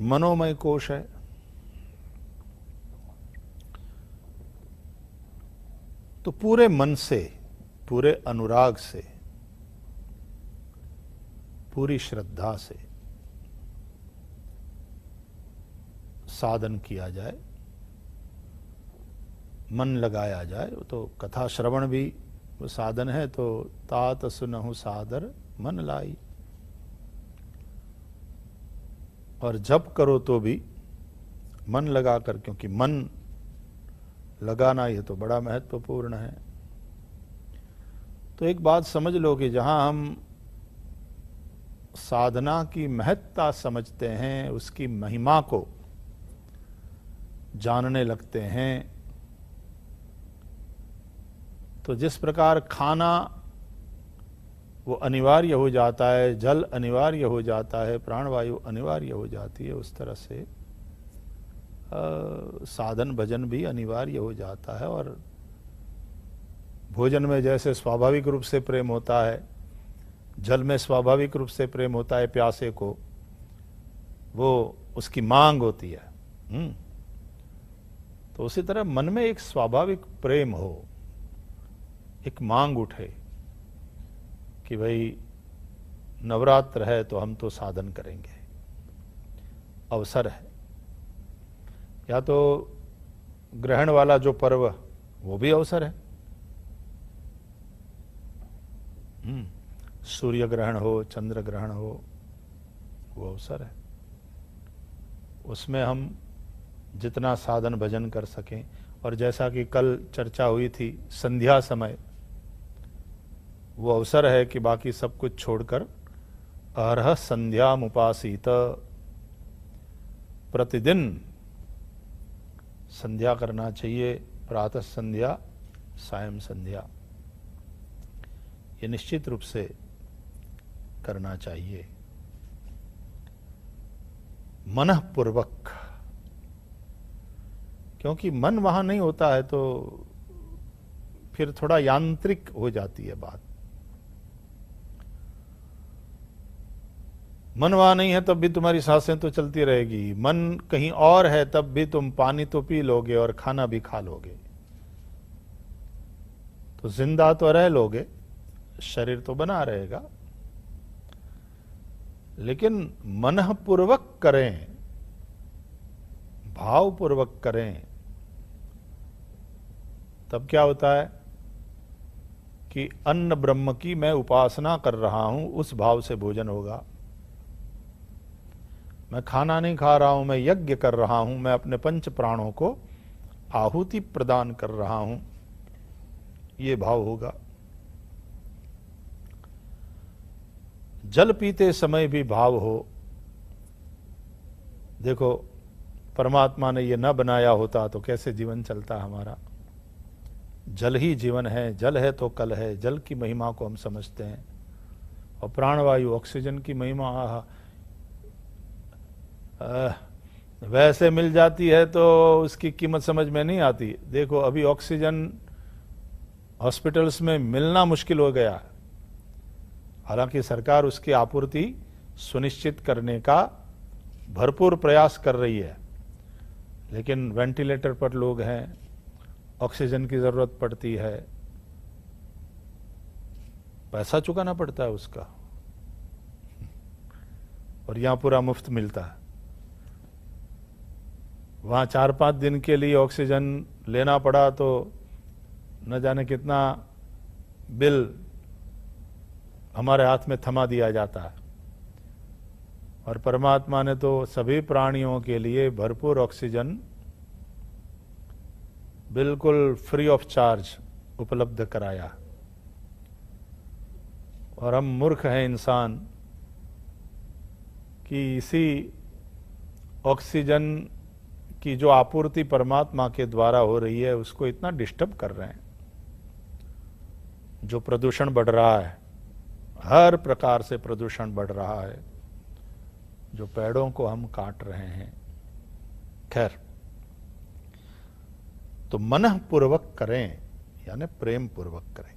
मनोमय कोश है। तो पूरे मन से, पूरे अनुराग से, पूरी श्रद्धा से साधन किया जाए, मन लगाया जाए। तो कथा श्रवण भी वो साधन है। तो तात सुनहु सादर मन लाई। और जप करो तो भी मन लगाकर, क्योंकि मन लगाना ये तो बड़ा महत्वपूर्ण है। तो एक बात समझ लो कि जहां हम साधना की महत्ता समझते हैं, उसकी महिमा को जानने लगते हैं, तो जिस प्रकार खाना वो अनिवार्य हो जाता है, जल अनिवार्य हो जाता है, प्राणवायु अनिवार्य हो जाती है, उस तरह से साधन भजन भी अनिवार्य हो जाता है। और भोजन में जैसे स्वाभाविक रूप से प्रेम होता है, जल में स्वाभाविक रूप से प्रेम होता है प्यासे को, वो उसकी मांग होती है। तो उसी तरह मन में एक स्वाभाविक प्रेम हो, एक मांग उठे कि भाई नवरात्र है तो हम तो साधन करेंगे, अवसर है। या तो ग्रहण वाला जो पर्व, वो भी अवसर है। सूर्य ग्रहण हो, चंद्र ग्रहण हो, वो अवसर है। उसमें हम जितना साधन भजन कर सकें। और जैसा कि कल चर्चा हुई थी, संध्या समय वो अवसर है कि बाकी सब कुछ छोड़कर अहरह संध्यामुपासीत, प्रतिदिन संध्या करना चाहिए। प्रातः संध्या, सायं संध्या, ये निश्चित रूप से करना चाहिए मनःपूर्वक। क्योंकि मन वहां नहीं होता है तो फिर थोड़ा यांत्रिक हो जाती है बात। मन वहां नहीं है तब भी तुम्हारी सांसें तो चलती रहेगी, मन कहीं और है तब भी तुम पानी तो पी लोगे और खाना भी खा लोगे, तो जिंदा तो रह लोगे, शरीर तो बना रहेगा। लेकिन मनःपूर्वक करें, भावपूर्वक करें, तब क्या होता है कि अन्न ब्रह्म की मैं उपासना कर रहा हूं, उस भाव से भोजन होगा। मैं खाना नहीं खा रहा हूं, मैं यज्ञ कर रहा हूं, मैं अपने पंच प्राणों को आहुति प्रदान कर रहा हूं, ये भाव होगा। जल पीते समय भी भाव हो। देखो, परमात्मा ने ये न बनाया होता तो कैसे जीवन चलता हमारा। जल ही जीवन है, जल है तो कल है। जल की महिमा को हम समझते हैं। और प्राणवायु, ऑक्सीजन की महिमा वैसे मिल जाती है तो उसकी कीमत समझ में नहीं आती। देखो, अभी ऑक्सीजन हॉस्पिटल्स में मिलना मुश्किल हो गया। हालांकि सरकार उसकी आपूर्ति सुनिश्चित करने का भरपूर प्रयास कर रही है, लेकिन वेंटिलेटर पर लोग हैं, ऑक्सीजन की जरूरत पड़ती है, पैसा चुकाना पड़ता है उसका, और यहां पूरा मुफ्त मिलता है। वहां 4-5 दिन के लिए ऑक्सीजन लेना पड़ा तो न जाने कितना बिल हमारे हाथ में थमा दिया जाता है। और परमात्मा ने तो सभी प्राणियों के लिए भरपूर ऑक्सीजन बिल्कुल फ्री ऑफ चार्ज उपलब्ध कराया। और हम मूर्ख हैं इंसान कि इसी ऑक्सीजन की जो आपूर्ति परमात्मा के द्वारा हो रही है उसको इतना डिस्टर्ब कर रहे हैं। जो प्रदूषण बढ़ रहा है, हर प्रकार से प्रदूषण बढ़ रहा है, जो पेड़ों को हम काट रहे हैं। खैर, तो मनःपूर्वक करें, यानी प्रेम पूर्वक करें।